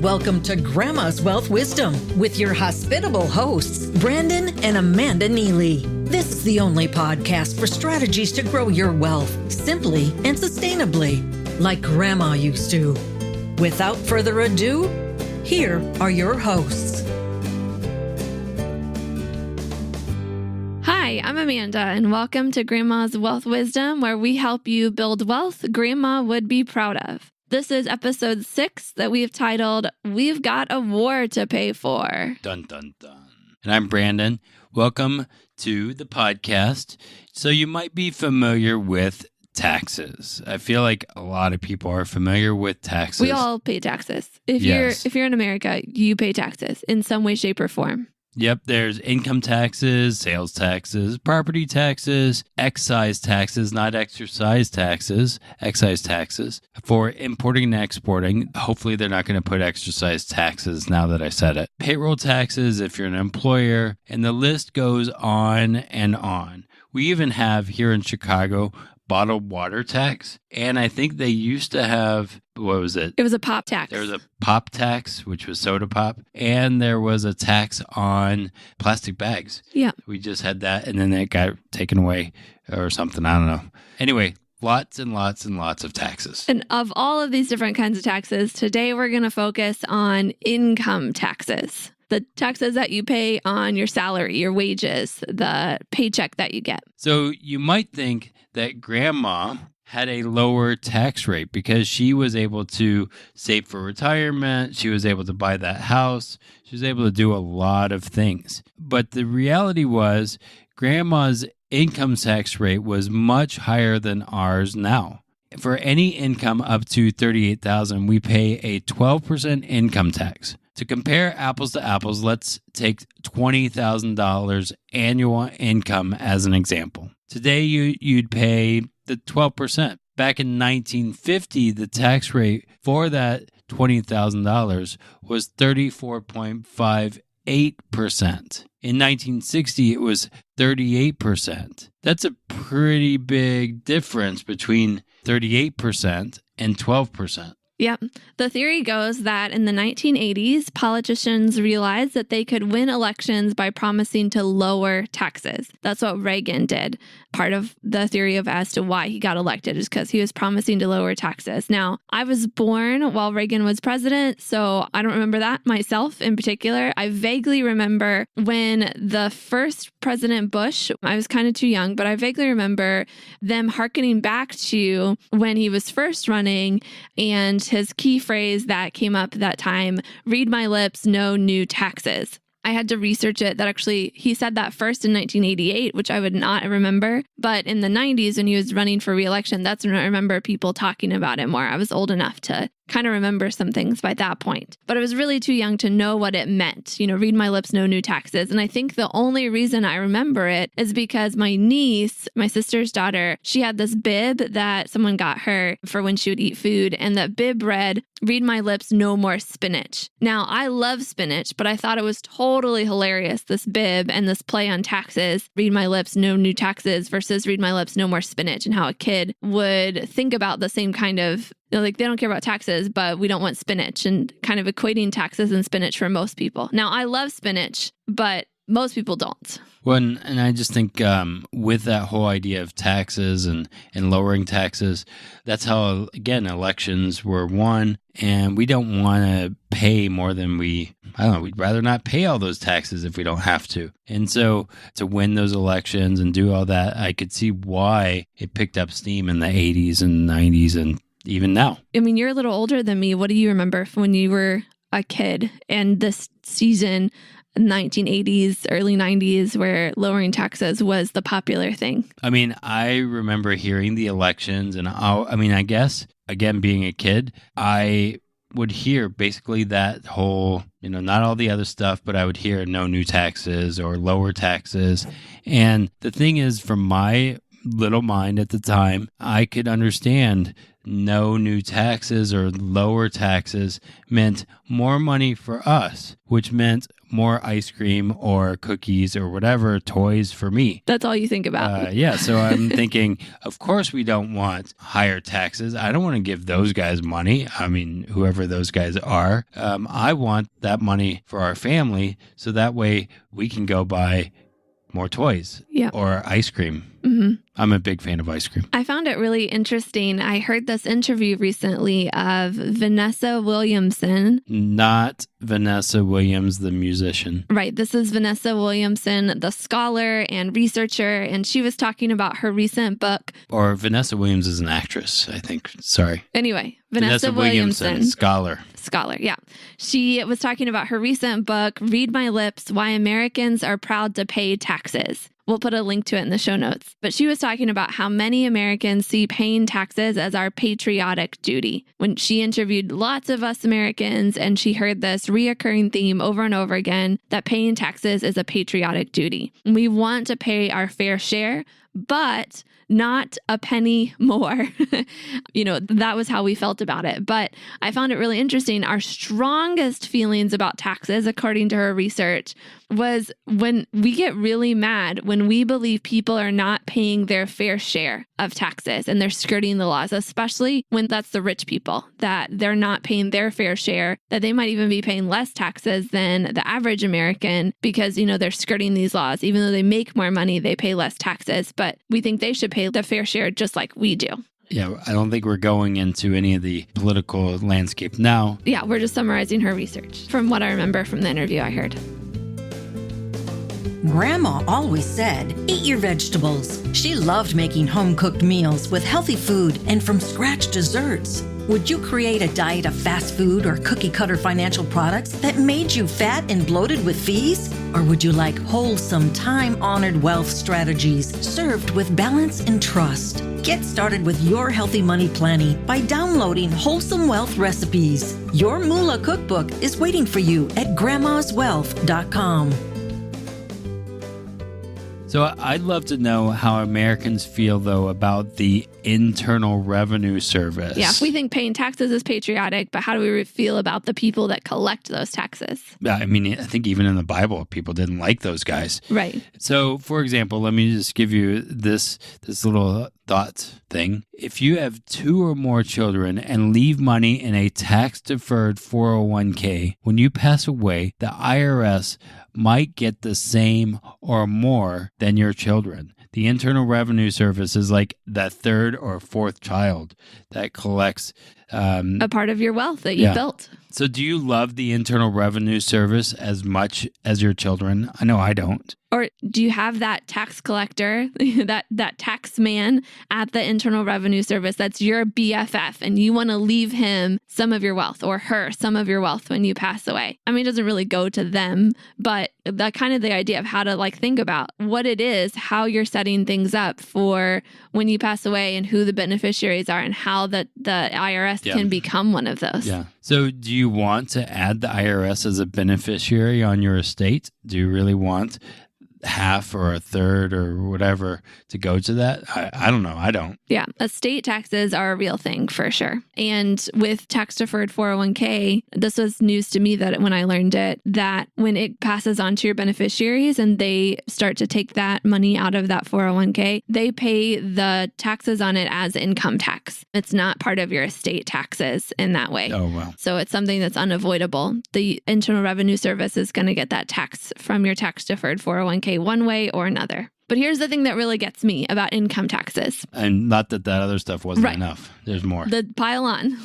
Welcome to Grandma's Wealth Wisdom with your hospitable hosts, Brandon and Amanda Neely. This is the only podcast for strategies to grow your wealth simply and sustainably, like Grandma used to. Without further ado, here are your hosts. Hi, I'm Amanda, and welcome to Grandma's Wealth Wisdom, where we help you build wealth Grandma would be proud of. This is episode 6 that we've titled, We've Got a War to Pay For. Dun, dun, dun. And I'm Brandon. Welcome to the podcast. So you might be familiar with taxes. I feel like a lot of people are familiar with taxes. We all pay taxes. If you're in America, you pay taxes in some way, shape, or form. Yep, there's income taxes, sales taxes, property taxes, excise taxes, not exercise taxes, excise taxes for importing and exporting. Hopefully they're not going to put exercise taxes now that I said it. Payroll taxes if you're an employer, and the list goes on and on. We even have here in Chicago bottled water tax, and I think they used to have, what was it? It was a pop tax. There was a pop tax, which was soda pop, and there was a tax on plastic bags. Yeah. We just had that, and then it got taken away or something. I don't know. Anyway, lots and lots and lots of taxes. And of all of these different kinds of taxes, today we're going to focus on income taxes. The taxes that you pay on your salary, your wages, the paycheck that you get. So you might think that Grandma had a lower tax rate because she was able to save for retirement. She was able to buy that house. She was able to do a lot of things. But the reality was Grandma's income tax rate was much higher than ours now. For any income up to $38,000, we pay a 12% income tax. To compare apples to apples, let's take $20,000 annual income as an example. Today, you'd pay the 12%. Back in 1950, the tax rate for that $20,000 was 34.58%. In 1960, it was 38%. That's a pretty big difference between 38% and 12%. Yep. The theory goes that in the 1980s, politicians realized that they could win elections by promising to lower taxes. That's what Reagan did. Part of the theory of as to why he got elected is because he was promising to lower taxes. Now, I was born while Reagan was president, so I don't remember that myself in particular. I vaguely remember when the first President Bush, I was kind of too young, but I vaguely remember them hearkening back to when he was first running and his key phrase that came up that time, read my lips, no new taxes. I had to research it that actually he said that first in 1988, which I would not remember. But in the 90s when he was running for re-election, that's when I remember people talking about it more. I was old enough to kind of remember some things by that point. But I was really too young to know what it meant. Read my lips, no new taxes. And I think the only reason I remember it is because my niece, my sister's daughter, she had this bib that someone got her for when she would eat food. And that bib read, read my lips, no more spinach. Now, I love spinach, but I thought it was totally hilarious, this bib and this play on taxes, read my lips, no new taxes versus read my lips, no more spinach, and how a kid would think about the same kind of like they don't care about taxes, but we don't want spinach, and kind of equating taxes and spinach for most people. Now, I love spinach, but most people don't. Well, and I just think with that whole idea of taxes and lowering taxes, that's how, again, elections were won. And we don't want to pay more than we'd rather not pay all those taxes if we don't have to. And so to win those elections and do all that, I could see why it picked up steam in the 80s and 90s and even now. I mean, you're a little older than me. What do you remember from when you were a kid and this season, 1980s, early 90s, where lowering taxes was the popular thing? I mean, I remember hearing the elections and I guess, again, being a kid, I would hear basically that whole, not all the other stuff, but I would hear no new taxes or lower taxes. And the thing is, from my little mind at the time, I could understand no new taxes or lower taxes meant more money for us, which meant more ice cream or cookies or whatever, toys for me. That's all you think about. Yeah. So I'm thinking, of course, we don't want higher taxes. I don't want to give those guys money. I mean, whoever those guys are. I want that money for our family so that way we can go buy more toys or ice cream. Mm-hmm. I'm a big fan of ice cream. I found it really interesting. I heard this interview recently of Vanessa Williamson. Not Vanessa Williams, the musician. Right. This is Vanessa Williamson, the scholar and researcher, and she was talking about her recent book. Or Vanessa Williams is an actress, I think. Sorry. Anyway, Vanessa Williamson. Scholar, yeah. She was talking about her recent book, Read My Lips, Why Americans Are Proud to Pay Taxes. We'll put a link to it in the show notes. But she was talking about how many Americans see paying taxes as our patriotic duty. When she interviewed lots of us Americans, and she heard this reoccurring theme over and over again, that paying taxes is a patriotic duty. We want to pay our fair share, but not a penny more. That was how we felt about it. But I found it really interesting. Our strongest feelings about taxes, according to her research, was when we get really mad when we believe people are not paying their fair share of taxes and they're skirting the laws, especially when that's the rich people, that they're not paying their fair share, that they might even be paying less taxes than the average American because, they're skirting these laws. Even though they make more money, they pay less taxes, but we think they should pay the fair share just like we do. Yeah, I don't think we're going into any of the political landscape now. Yeah, we're just summarizing her research from what I remember from the interview I heard. Grandma always said, eat your vegetables. She loved making home-cooked meals with healthy food and from-scratch desserts. Would you create a diet of fast food or cookie-cutter financial products that made you fat and bloated with fees? Or would you like wholesome, time-honored wealth strategies served with balance and trust? Get started with your healthy money planning by downloading Wholesome Wealth Recipes. Your Moolah cookbook is waiting for you at grandmaswealth.com. So I'd love to know how Americans feel, though, about the Internal Revenue Service. Yeah, we think paying taxes is patriotic, but how do we feel about the people that collect those taxes? I mean, I think even in the Bible, people didn't like those guys. Right. So, for example, let me just give you this little thought thing. If you have 2 or more children and leave money in a tax-deferred 401k, when you pass away, the IRS might get the same or more than your children. The Internal Revenue Service is like that 3rd or 4th child that collects a part of your wealth that you built. So do you love the Internal Revenue Service as much as your children? I know I don't. Or do you have that tax collector, that tax man at the Internal Revenue Service that's your BFF and you want to leave him some of your wealth or her some of your wealth when you pass away? I mean, it doesn't really go to them, but that kind of the idea of how to think about what it is, how you're setting things up for when you pass away and who the beneficiaries are and how the IRS can become one of those. Yeah. So do you want to add the IRS as a beneficiary on your estate? Do you really want half or a third or whatever to go to that? I don't know. I don't. Yeah. Estate taxes are a real thing for sure. And with tax deferred 401k, this was news to me that when I learned it, that when it passes on to your beneficiaries and they start to take that money out of that 401k, they pay the taxes on it as income tax. It's not part of your estate taxes in that way. Oh, wow. So it's something that's unavoidable. The Internal Revenue Service is going to get that tax from your tax deferred 401k one way or another. But here's the thing that really gets me about income taxes. And not that other stuff wasn't enough. There's more. The pile on.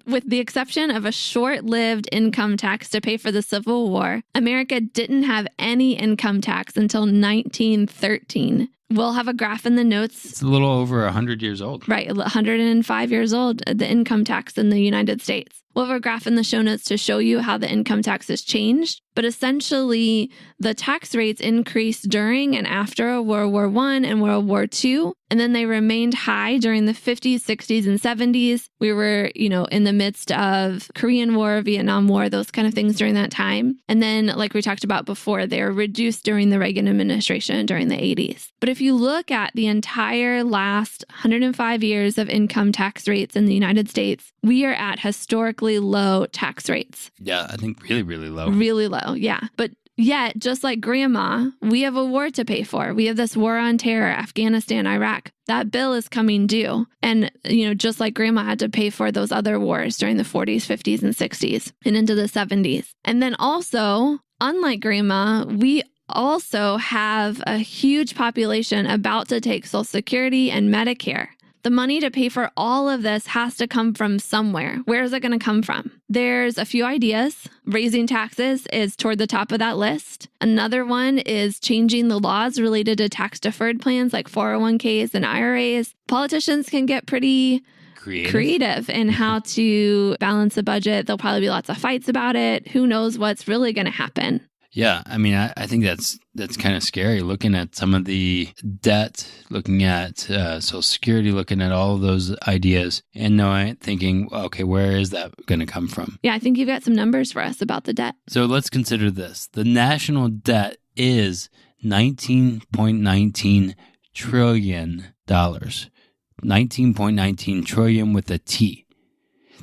With the exception of a short-lived income tax to pay for the Civil War, America didn't have any income tax until 1913. We'll have a graph in the notes. It's a little over 100 years old. Right, 105 years old, the income tax in the United States. We'll have a graph in the show notes to show you how the income taxes changed. But essentially, the tax rates increased during and after World War I and World War II. And then they remained high during the 50s, 60s, and 70s. We were, in the midst of Korean War, Vietnam War, those kind of things during that time. And then, like we talked about before, they were reduced during the Reagan administration during the 80s. But if you look at the entire last 105 years of income tax rates in the United States, we are at historically low tax rates. Yeah, I think really, really low. Really low, yeah. But yet, just like Grandma, we have a war to pay for. We have this war on terror, Afghanistan, Iraq. That bill is coming due. And, just like Grandma had to pay for those other wars during the 40s, 50s, and 60s and into the 70s. And then also, unlike Grandma, we also have a huge population about to take Social Security and Medicare. The money to pay for all of this has to come from somewhere. Where is it going to come from? There's a few ideas. Raising taxes is toward the top of that list. Another one is changing the laws related to tax-deferred plans like 401ks and IRAs. Politicians can get pretty creative in how to balance the budget. There'll probably be lots of fights about it. Who knows what's really going to happen? Yeah, I mean, I think that's kind of scary, looking at some of the debt, looking at Social Security, looking at all of those ideas, and thinking, okay, where is that going to come from? Yeah, I think you've got some numbers for us about the debt. So let's consider this. The national debt is $19.19 trillion. 19.19 trillion with a T.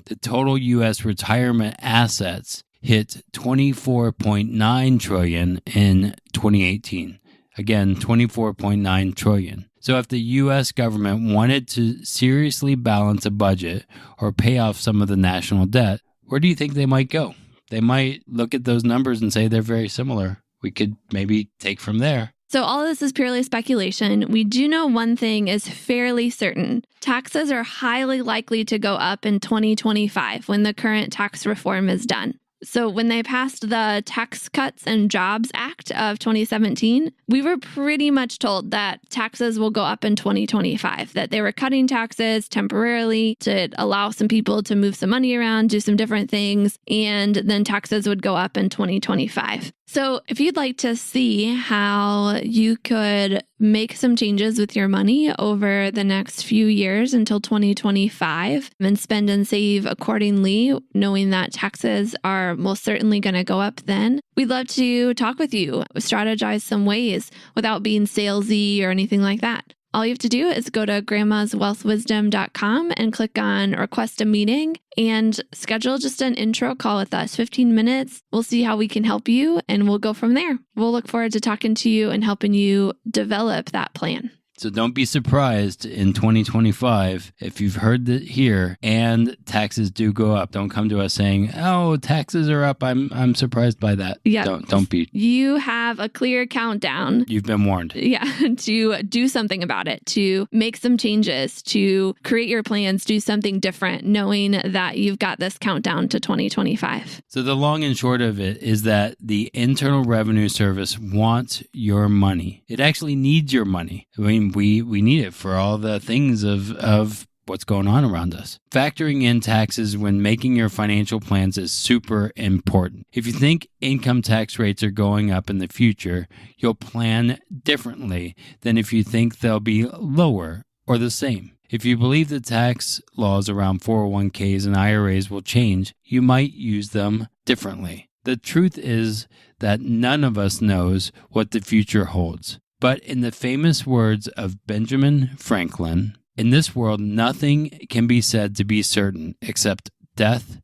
The total U.S. retirement assets hit $24.9 trillion in 2018. Again, $24.9 trillion. So if the U.S. government wanted to seriously balance a budget or pay off some of the national debt, where do you think they might go? They might look at those numbers and say they're very similar. We could maybe take from there. So all of this is purely speculation. We do know one thing is fairly certain. Taxes are highly likely to go up in 2025 when the current tax reform is done. So when they passed the Tax Cuts and Jobs Act of 2017, we were pretty much told that taxes will go up in 2025, that they were cutting taxes temporarily to allow some people to move some money around, do some different things, and then taxes would go up in 2025. So if you'd like to see how you could make some changes with your money over the next few years until 2025 and spend and save accordingly, knowing that taxes are most certainly going to go up then, we'd love to talk with you, strategize some ways without being salesy or anything like that. All you have to do is go to grandmaswealthwisdom.com and click on request a meeting and schedule just an intro call with us, 15 minutes. We'll see how we can help you and we'll go from there. We'll look forward to talking to you and helping you develop that plan. So don't be surprised in 2025 if you've heard that here and taxes do go up. Don't come to us saying, "Oh, taxes are up. I'm surprised by that." Yeah. Don't be. You have a clear countdown. You've been warned. Yeah, to do something about it, to make some changes, to create your plans, do something different, knowing that you've got this countdown to 2025. So the long and short of it is that the Internal Revenue Service wants your money. It actually needs your money. I mean, we need it for all the things of what's going on around us. Factoring in taxes when making your financial plans is super important. If you think income tax rates are going up in the future, you'll plan differently than if you think they'll be lower or the same. If you believe the tax laws around 401ks and IRAs will change, you might use them differently. The truth is that none of us knows what the future holds. But in the famous words of Benjamin Franklin, in this world, nothing can be said to be certain except death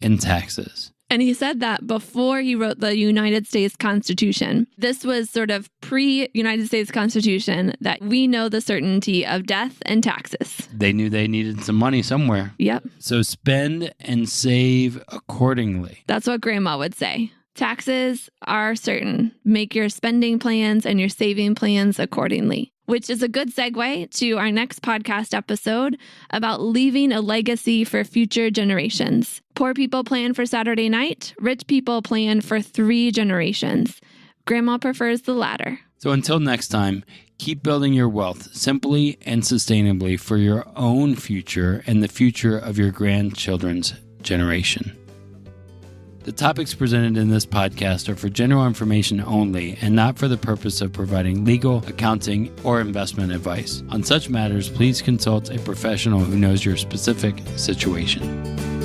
and taxes. And he said that before he wrote the United States Constitution. This was sort of pre-United States Constitution that we know the certainty of death and taxes. They knew they needed some money somewhere. Yep. So spend and save accordingly. That's what Grandma would say. Taxes are certain. Make your spending plans and your saving plans accordingly, which is a good segue to our next podcast episode about leaving a legacy for future generations. Poor people plan for Saturday night. Rich people plan for 3 generations. Grandma prefers the latter. So until next time, keep building your wealth simply and sustainably for your own future and the future of your grandchildren's generation. The topics presented in this podcast are for general information only and not for the purpose of providing legal, accounting, or investment advice. On such matters, please consult a professional who knows your specific situation.